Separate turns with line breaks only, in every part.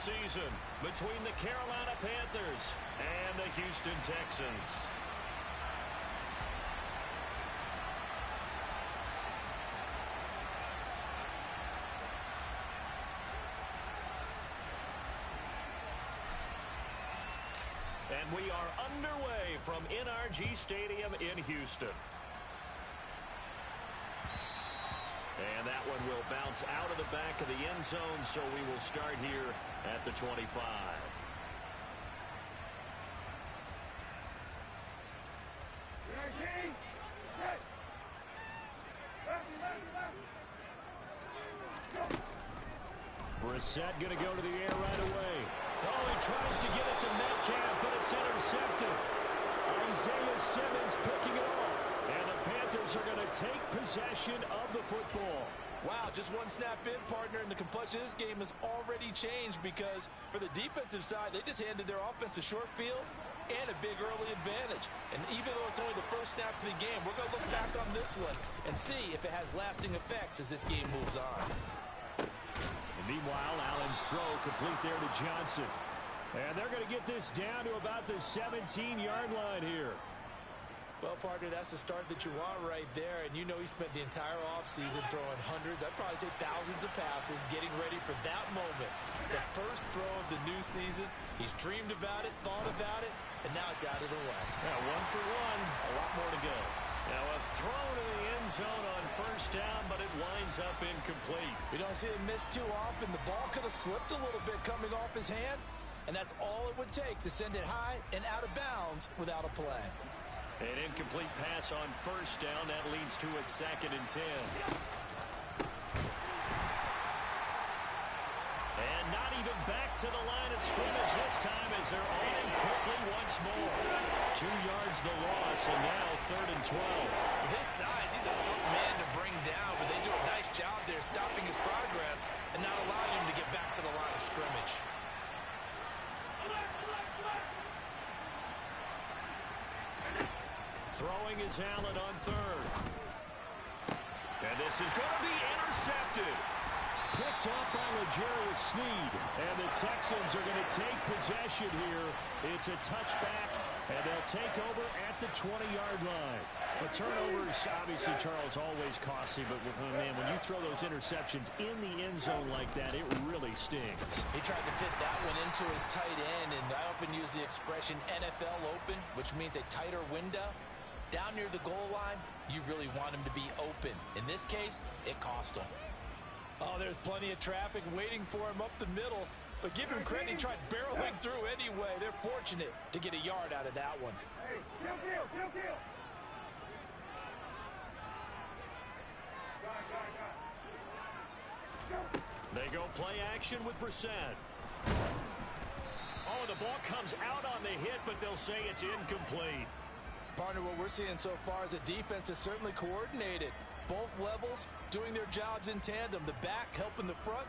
season between the Carolina Panthers and the Houston Texans. And we are underway from NRG Stadium in Houston. And that one will bounce out of the back of the end zone, so we will start here at the 25. Brissett going to go to the air right away. Oh, he tries to get it to Metcalf, but it's intercepted. Isaiah Simmons picking it off. And the Panthers are going to take possession of the football.
Wow, just one snap in, partner, and the complexion of this game has already changed because for the defensive side, they just handed their offense a short field and a big early advantage. And even though it's only the first snap of the game, we're going to look back on this one and see if it has lasting effects as this game moves on.
And meanwhile, Allen's throw complete there to Johnson. And they're going to get this down to about the 17-yard line here.
Well, partner, that's the start that you want right there. And you know he spent the entire offseason throwing hundreds, I'd probably say thousands of passes, getting ready for that moment. The first throw of the new season. He's dreamed about it, thought about it, and now it's out of the way.
Yeah, 1 for 1. A lot more to go. Now a throw to the end zone on first down, but it winds up incomplete.
We don't see him miss too often. The ball could have slipped a little bit coming off his hand, and that's all it would take to send it high and out of bounds without a play.
An incomplete pass on first down. That leads to a 2nd and 10. And not even back to the line of scrimmage this time as they're on him quickly once more. 2 yards the loss, and now 3rd and 12.
With his size, he's a tough man to bring down, but they do a nice job there stopping his progress and not allowing him to get back to the line of scrimmage.
Throwing is Allen on 3rd. And this is going to be intercepted. Picked off by L'Jarius Sneed. And the Texans are going to take possession here. It's a touchback, and they'll take over at the 20-yard line. The turnovers, obviously, Charles, always costly. But, man, when you throw those interceptions in the end zone like that, it really stings.
He tried to fit that one into his tight end, and I often use the expression NFL open, which means a tighter window. Down near the goal line, you really want him to be open. In this case, it cost him. Oh, there's plenty of traffic waiting for him up the middle. But give him credit, he tried barreling through anyway. They're fortunate to get a yard out of that one.
Hey, kill.
They go play action with Brissett. Oh, the ball comes out on the hit, but they'll say it's incomplete.
Partner, what we're seeing so far is a defense is certainly coordinated. Both levels doing their jobs in tandem. The back helping the front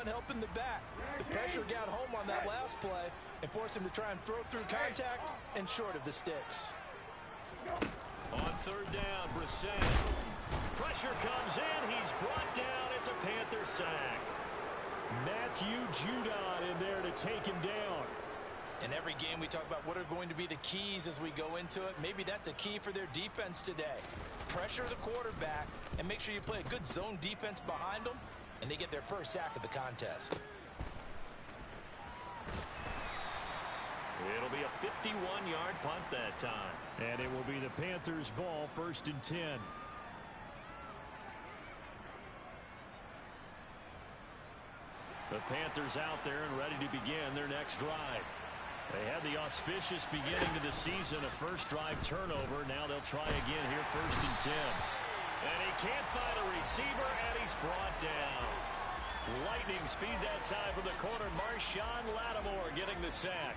helping the back. The pressure got home on that last play and forced him to try and throw through contact and short of the sticks.
On 3rd down, Brissett. Pressure comes in. He's brought down. It's a Panther sack. Matthew Judon in there to take him down.
In every game, we talk about what are going to be the keys as we go into it. Maybe that's a key for their defense today. Pressure the quarterback and make sure you play a good zone defense behind them, and they get their first sack of the contest.
It'll be a 51-yard punt that time. And it will be the Panthers' ball, 1st and 10. The Panthers out there and ready to begin their next drive. They had the auspicious beginning to the season, a first drive turnover. Now they'll try again here, 1st and 10. And he can't find a receiver, and he's brought down. Lightning speed that time from the corner. Marshawn Lattimore getting the sack.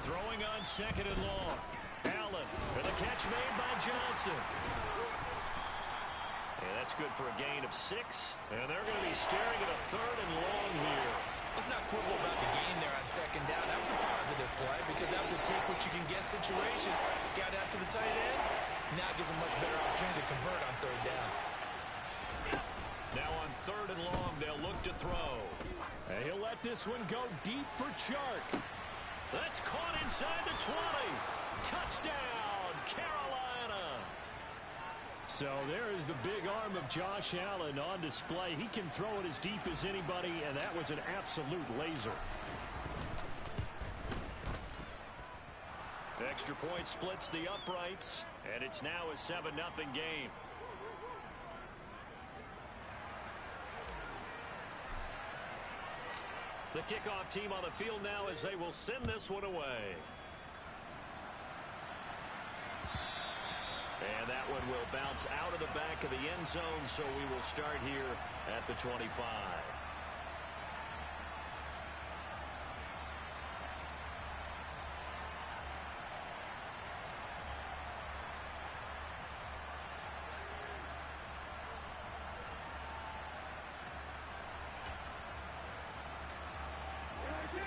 Throwing on 2nd and long. Allen, and the catch made by Johnson. And that's good for a gain of 6. And they're going to be staring at a 3rd and long here.
Let's not quibble about the gain there on 2nd down. That was a positive play because that was a take what you can get situation. Got out to the tight end, Now gives him much better opportunity to convert on third down.
Now on 3rd and long, they'll look to throw. And he'll let this one go deep for Chark. That's caught inside the 20. Touchdown, Carolina. So there is the big arm of Josh Allen on display. He can throw it as deep as anybody, and that was an absolute laser. Extra point splits the uprights, and it's now a 7-0 game. The kickoff team on the field now as they will send this one away. And that one will bounce out of the back of the end zone, so we will start here at the 25.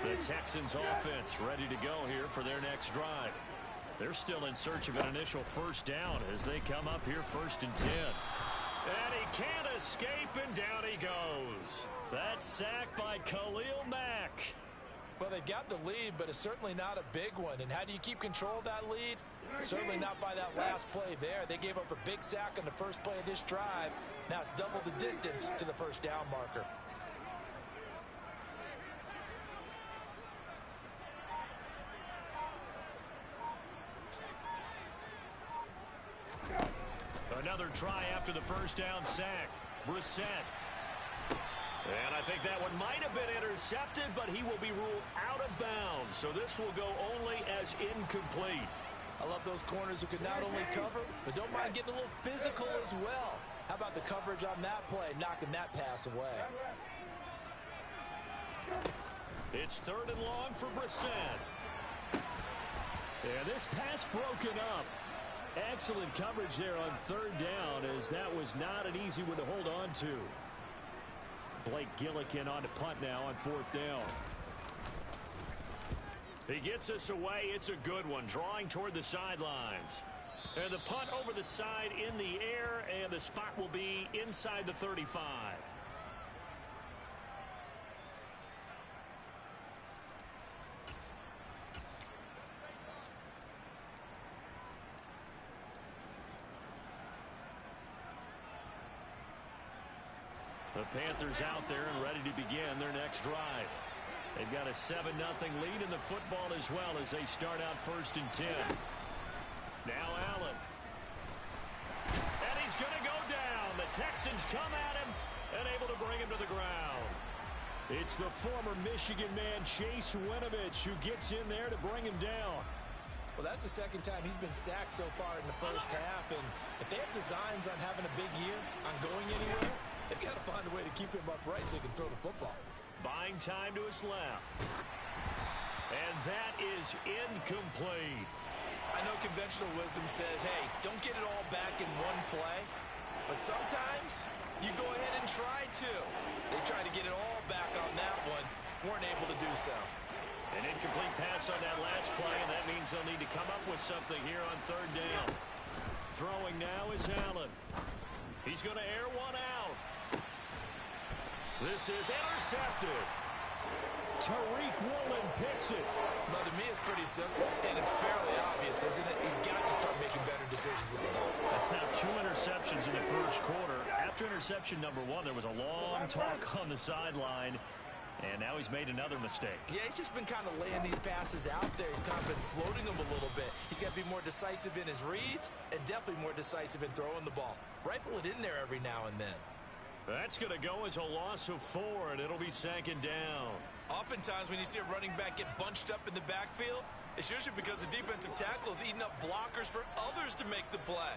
The Texans offense ready to go here for their next drive. They're still in search of an initial first down as they come up here 1st and 10. And he can't escape, and down he goes. That's sacked by Khalil Mack.
Well, they've got the lead, but it's certainly not a big one. And how do you keep control of that lead? Certainly not by that last play there. They gave up a big sack on the first play of this drive. Now it's double the distance to the first down marker.
Another try after the first down sack. Brissett. And I think that one might have been intercepted, but he will be ruled out of bounds. So this will go only as incomplete.
I love those corners who can not only cover, but don't mind getting a little physical as well. How about the coverage on that play, knocking that pass away?
It's 3rd and long for Brissett. And this pass broken up. Excellent coverage there on 3rd down, as that was not an easy one to hold on to. Blake Gillikin on to punt now on 4th down. He gets us away. It's a good one, drawing toward the sidelines. And the punt over the side in the air, and the spot will be inside the 35. The Panthers out there and ready to begin their next drive. They've got a 7-0 lead in the football as well as they start out 1st and 10. Now Allen. And he's going to go down. The Texans come at him and able to bring him to the ground. It's the former Michigan man, Chase Winovich, who gets in there to bring him down.
Well, that's the 2nd time he's been sacked so far in the first half. And if they have designs on having a big year, on going anywhere, they've got to find a way to keep him upright so he can throw the football.
Buying time to his left. And that is incomplete.
I know conventional wisdom says, hey, don't get it all back in one play. But sometimes you go ahead and try to. They tried to get it all back on that one. Weren't able to do so.
An incomplete pass on that last play, and that means they'll need to come up with something here on 3rd down. Throwing now is Allen. He's going to air one out. This is intercepted. Tariq Woolen picks it.
Well, to me, it's pretty simple, and it's fairly obvious, isn't it? He's got to start making better decisions with the ball.
That's now 2 interceptions in the first quarter. After interception number 1, there was a long talk on the sideline, and now he's made another mistake.
Yeah, he's just been kind of laying these passes out there. He's kind of been floating them a little bit. He's got to be more decisive in his reads and definitely more decisive in throwing the ball. Rifle it in there every now and then.
That's going to go as a loss of 4, and it'll be 2nd down.
Oftentimes when you see a running back get bunched up in the backfield, it's usually because the defensive tackle is eating up blockers for others to make the play.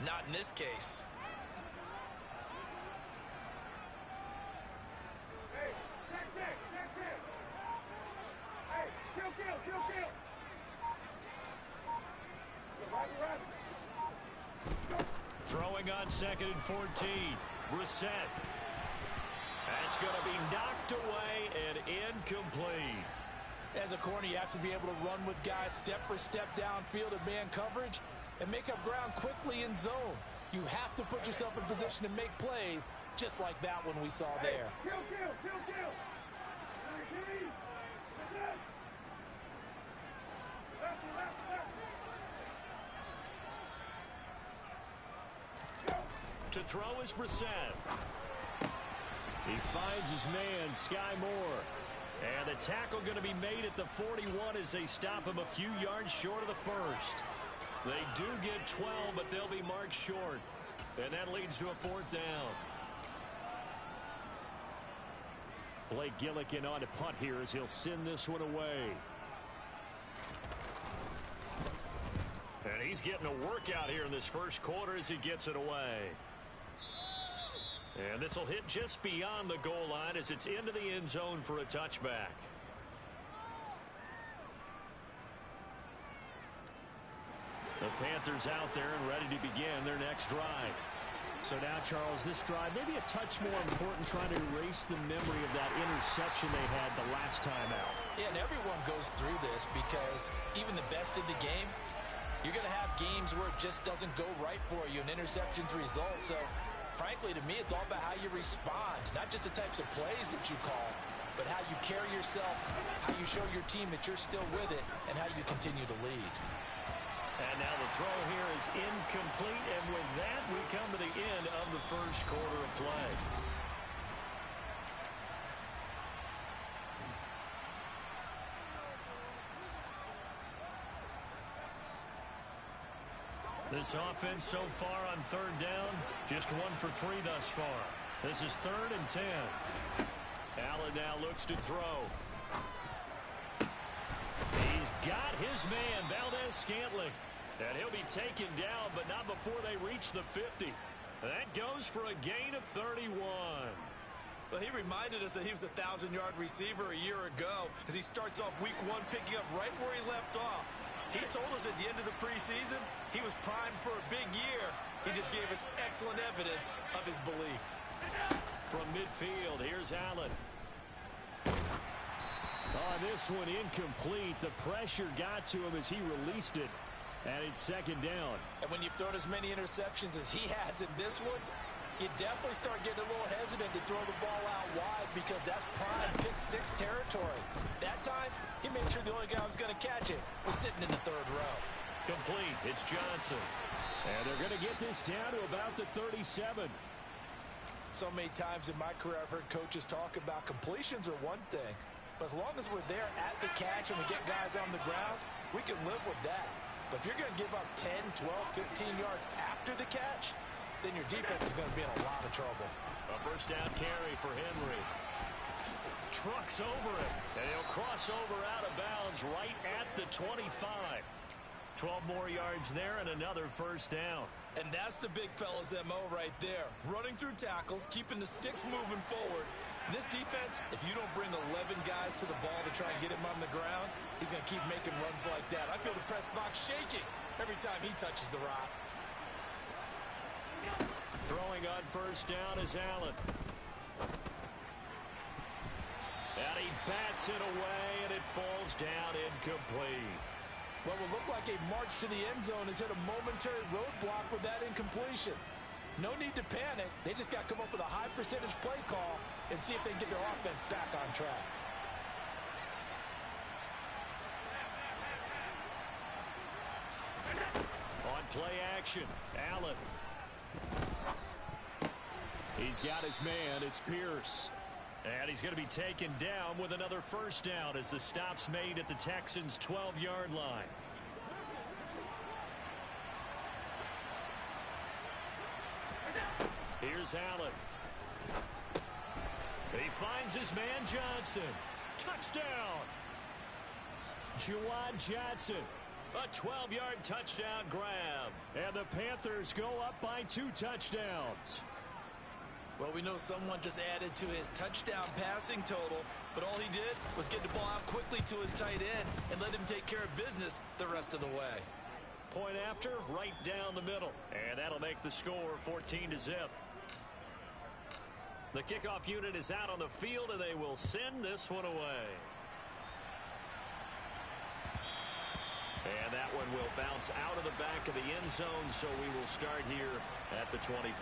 Not in this case.
Hey, check. Hey, kill.
Throwing on 2nd and 14. Brissett. That's going to be knocked away and incomplete.
As a corner, you have to be able to run with guys step for step downfield in man coverage. and make up ground quickly in zone. You have to put yourself in position to make plays, just like that one we saw there.
Kill, kill, kill, kill. 19. That's it. Left, left, left. Go.
To throw is Brissett. He finds his man, Sky Moore. And the tackle going to be made at the 41 as they stop him a few yards short of the first. They do get 12, but they'll be marked short. And that leads to a fourth down. Blake Gillikin on to punt here as he'll send this one away. And he's getting a workout here in this first quarter as he gets it away. And this will hit just beyond the goal line as it's into the end zone for a touchback. The Panthers out there and ready to begin their next drive.
So now, Charles, this drive maybe a touch more important, trying to erase the memory of that interception they had the last time out.
Yeah, and everyone goes through this because even the best in the game, you're going to have games where it just doesn't go right for you, and interceptions result. So frankly, to me, it's all about how you respond, not just the types of plays that you call, but how you carry yourself, how you show your team that you're still with it, and how you continue to lead.
And now the throw here is incomplete, and with that, we come to the end of the first quarter of play. This offense so far on third down, just 1 for 3 thus far. This is 3rd and 10. Allen now looks to throw. He's got his man, Valdez-Scantling. And he'll be taken down, but not before they reach the 50. That goes for a gain of 31.
Well, he reminded us that he was a 1,000-yard receiver a year ago as he starts off week 1 picking up right where he left off. He told us at the end of the preseason he was primed for a big year. He just gave us excellent evidence of his belief.
From midfield, here's Allen. On this one, incomplete. The pressure got to him as he released it. And it's 2nd down.
And when you've thrown as many interceptions as he has in this one, you definitely start getting a little hesitant to throw the ball out wide because that's prime pick 6 territory. That time, he made sure the only guy who was going to catch it was sitting in the 3rd row.
Complete. It's Johnson. And they're going to get this down to about the 37.
So many times in my career, I've heard coaches talk about completions are one thing. But as long as we're there at the catch and we get guys on the ground, we can live with that. But if you're going to give up 10, 12, 15 yards after the catch, then your defense is going to be in a lot of trouble.
A first down carry for Henry. Trucks over it, and he'll cross over out of bounds right at the 25. 12 more yards there and another first down.
And that's the big fella's MO right there. Running through tackles, keeping the sticks moving forward. This defense, if you don't bring 11 guys to the ball to try and get him on the ground, he's going to keep making runs like that. I feel the press box shaking every time he touches the rock.
Throwing on first down is Allen. And he bats it away, and it falls down incomplete.
What will look like a march to the end zone has hit a momentary roadblock with that incompletion. No need to panic. They just got to come up with a high percentage play call and see if they can get their offense back on track.
On play action, Allen. He's got his man. It's Pierce. And he's going to be taken down with another first down as the stop's made at the Texans' 12-yard line. Here's Allen. He finds his man Johnson. Touchdown! Juwan Johnson. A 12-yard touchdown grab. And the Panthers go up by 2 touchdowns.
Well, we know someone just added to his touchdown passing total, but all he did was get the ball out quickly to his tight end and let him take care of business the rest of the way.
Point after, right down the middle. And that'll make the score 14-0. The kickoff unit is out on the field, and they will send this one away. And that one will bounce out of the back of the end zone, so we will start here at the 25.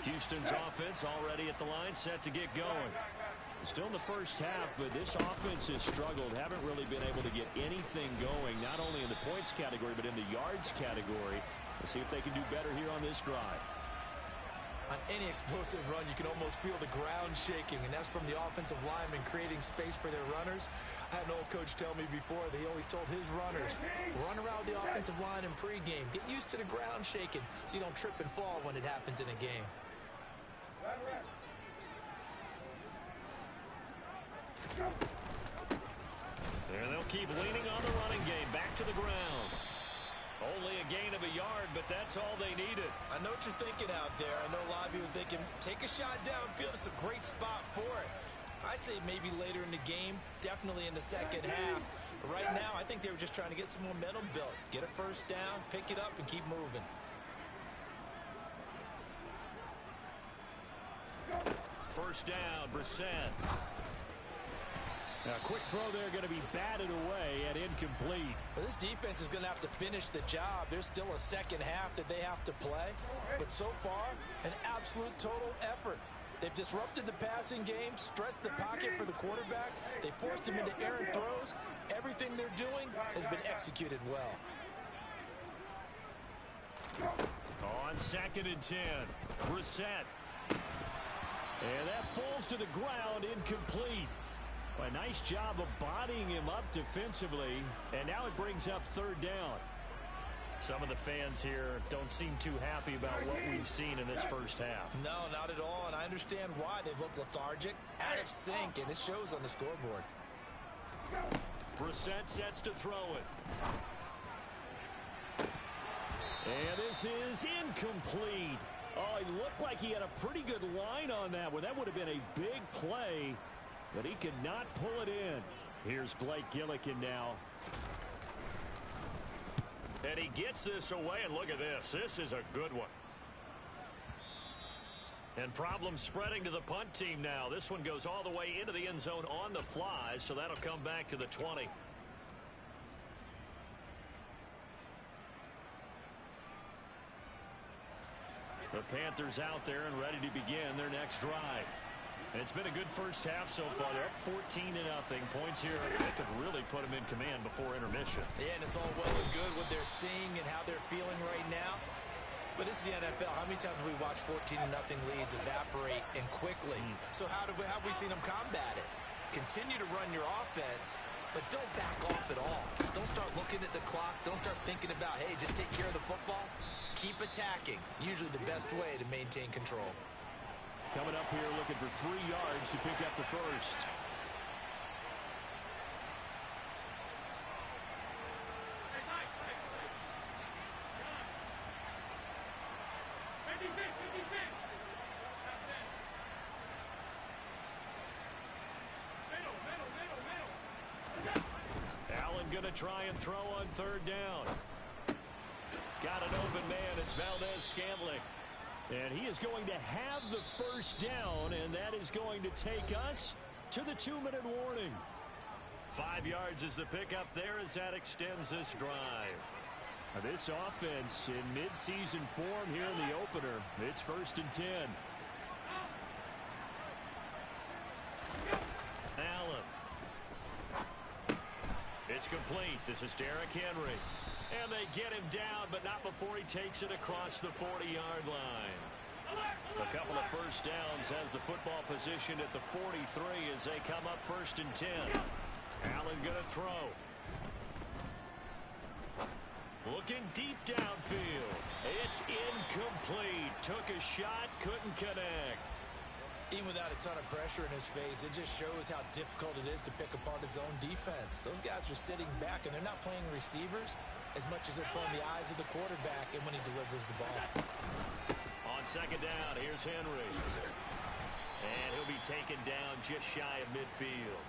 Houston's offense already at the line, set to get going. Still in the first half, but this offense has struggled. Haven't really been able to get anything going, not only in the points category, but in the yards category. Let's see if they can do better here on this drive.
On any explosive run, you can almost feel the ground shaking, and that's from the offensive linemen creating space for their runners. I had an old coach tell me before that he always told his runners, run around the offensive line in pregame. Get used to the ground shaking so you don't trip and fall when it happens in a game.
And they'll keep leaning on the running game. Back to the ground. Only a gain of a yard, but that's all they needed.
I know what you're thinking out there. I know a lot of you are thinking, take a shot downfield. It's a great spot for it. I'd say maybe later in the game, definitely in the second half. But right now, I think they were just trying to get some momentum built. Get a first down, pick it up, and keep moving.
First down, Brissett.
Now, a quick throw there going to be batted away and incomplete.
Well, this defense is going to have to finish the job. There's still a second half that they have to play. But so far, an absolute total effort. They've disrupted the passing game, stressed the pocket for the quarterback. They forced him into errant throws. Everything they're doing has been executed well.
On 2nd and 10, Brissett.
And that falls to the ground, incomplete. A nice job of bodying him up defensively, and now it brings up 3rd down.
Some of the fans here don't seem too happy about what we've seen in this first half.
No, not at all, and I understand why. They've looked lethargic, out of sync, and it shows on the scoreboard.
Brissett sets to throw it.
And this is incomplete. Oh, he looked like he had a pretty good line on that one. That would have been a big play, but he could not pull it in. Here's Blake Gillikin now.
And he gets this away, and look at this. This is a good one. And problems spreading to the punt team now. This one goes all the way into the end zone on the fly, so that'll come back to the 20. The Panthers out there and ready to begin their next drive. And it's been a good first half so far. They're up 14-0. Points here that could really put them in command before intermission.
Yeah, and it's all well and good what they're seeing and how they're feeling right now. But this is the NFL. How many times have we watched 14-0 leads evaporate and quickly? So how have we seen them combat it? Continue to run your offense, but don't back off at all. Don't start looking at the clock. Don't start thinking about, hey, just take care of the football. Keep attacking. Usually the best way to maintain control.
Coming up here looking for 3 yards to pick up the first.
Allen going to try and throw on 3rd down. Got an open man. It's Valdez-Scantling.
And he is going to have the first down, and that is going to take us to the 2-minute warning.
5 yards is the pickup there as that extends this drive.
Now this offense in mid-season form here in the opener. It's 1st and 10.
Allen. It's complete. This is Derrick Henry. And they get him down, but not before he takes it across the 40-yard line. A couple of first downs has the football position at the 43 as they come up 1st and 10. Allen going to throw. Looking deep downfield. It's incomplete. Took a shot, couldn't connect.
Even without a ton of pressure in his face, it just shows how difficult it is to pick apart his own defense. Those guys are sitting back, and they're not playing receivers as much as they're playing the eyes of the quarterback and when he delivers the ball.
On 2nd down, here's Henry. And he'll be taken down just shy of midfield.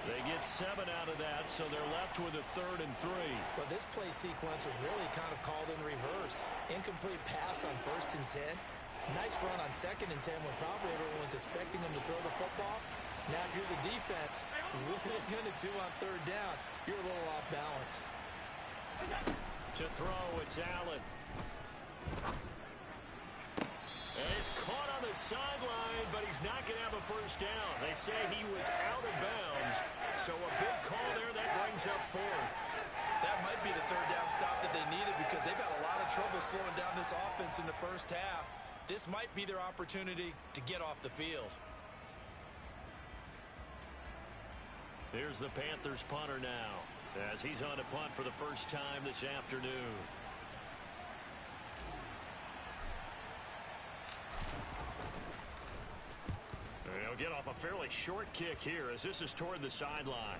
They get 7 out of that, so they're left with a 3rd and 3.
But this play sequence was really kind of called in reverse. Incomplete pass on 1st and 10. Nice run on 2nd and 10 when probably everyone was expecting him to throw the football. Now, if you're the defense, what are they going to do on 3rd down? You're a little off balance.
To throw, it's Allen. And he's caught on the sideline, but he's not going to have a 1st down. They say he was out of bounds, so a big call there that brings up 4th.
That might be the 3rd down stop that they needed because they've got a lot of trouble slowing down this offense in the 1st half. This might be their opportunity to get off the field.
Here's the Panthers punter now, as he's on to punt for the 1st time this afternoon. He'll get off a fairly short kick here as this is toward the sideline.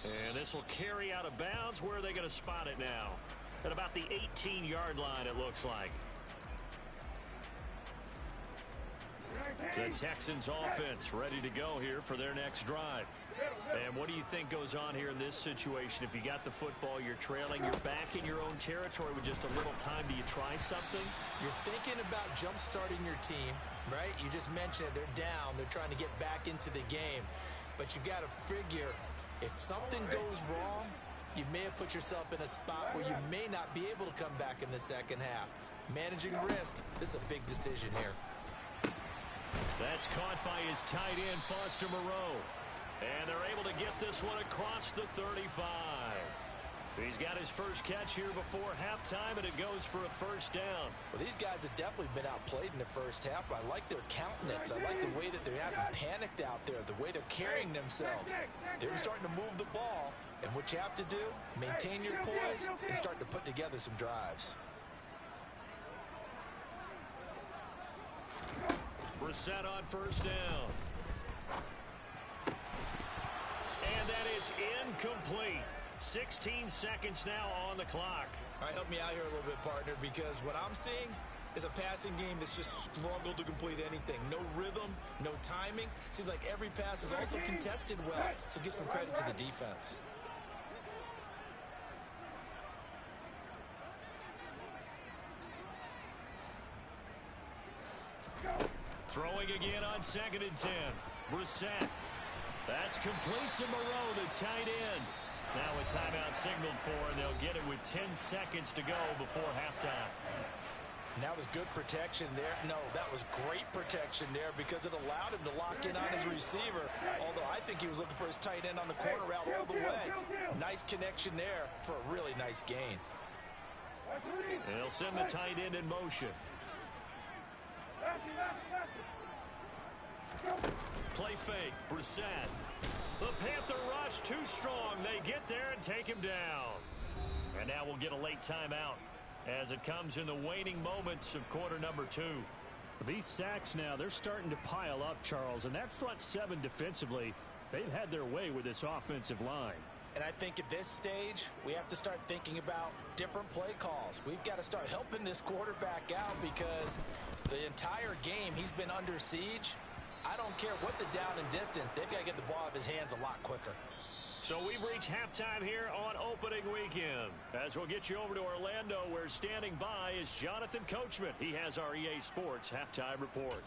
And this will carry out of bounds. Where are they going to spot it now? At about the 18-yard line, it looks like. The Texans offense ready to go here for their next drive. And what do you think goes on here in this situation? If you got the football, you're trailing, you're back in your own territory with just a little time. Do you try something?
You're thinking about jump-starting your team, right? You just mentioned it. They're down. They're trying to get back into the game. But you got to figure, if something goes wrong, you may have put yourself in a spot where you may not be able to come back in the 2nd half. Managing risk, this is a big decision here.
That's caught by his tight end, Foster Moreau. And they're able to get this one across the 35. He's got his first catch here before halftime, and it goes for a 1st down.
Well, these guys have definitely been outplayed in the 1st half. I like their countenance. I like the way that they haven't panicked out there, the way they're carrying themselves. They're starting to move the ball, and what you have to do, maintain your poise and start to put together some drives.
Brissett on 1st down. And that is incomplete. 16 seconds now on the clock.
All right, help me out here a little bit, partner, because what I'm seeing is a passing game that's just struggled to complete anything. No rhythm, no timing. Seems like every pass is also contested well, so give some credit to the defense.
Throwing again on 2nd and 10. Brissett. That's complete to Moreau, the tight end. Now a timeout signaled for, and they'll get it with 10 seconds to go before halftime.
And that was good protection there. No, that was great protection there because it allowed him to lock in on his receiver. Although I think he was looking for his tight end on the corner route all the way. Nice connection there for a really nice gain.
They'll send the tight end in motion. Play fake, Brissett. The Panther rush too strong. They get there and take him down. And now we'll get a late timeout as it comes in the waning moments of quarter number 2. These sacks now, they're starting to pile up, Charles. And that front 7 defensively, they've had their way with this offensive line.
And I think at this stage, we have to start thinking about different play calls. We've got to start helping this quarterback out because the entire game he's been under siege. I don't care what the down and distance. They've got to get the ball out of his hands a lot quicker.
So we've reached halftime here on opening weekend. As we'll get you over to Orlando, where standing by is Jonathan Coachman. He has our EA Sports halftime report.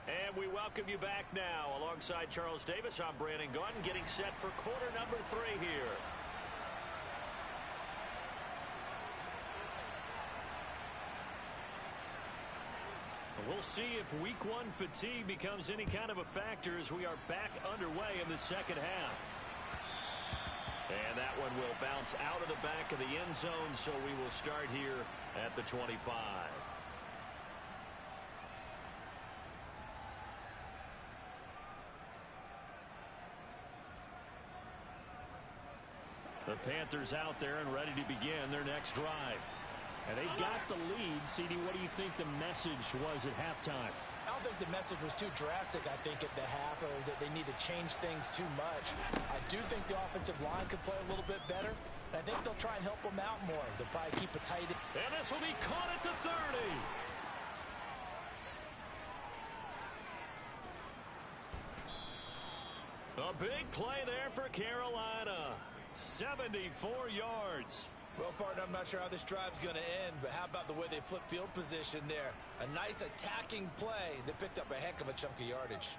And we welcome you back now. Alongside Charles Davis, I'm Brandon Gaudin, getting set for quarter number 3 here. We'll see if week 1 fatigue becomes any kind of a factor as we are back underway in the 2nd half. And that one will bounce out of the back of the end zone, so we will start here at the 25. The Panthers out there and ready to begin their next drive. And they got the lead. CD, what do you think the message was at halftime?
I'll
think the message was too drastic, I think, at the half, or that they need to change things too much. I do think the offensive line could play a little bit better. And I think they'll try and help them out more. They'll probably keep it tight.
And this will be caught at the 30. A big play there for Carolina. 74 yards.
Well, partner, I'm not sure how this drive's going to end, but how about the way they flip field position there? A nice attacking play that picked up a heck of a chunk of yardage.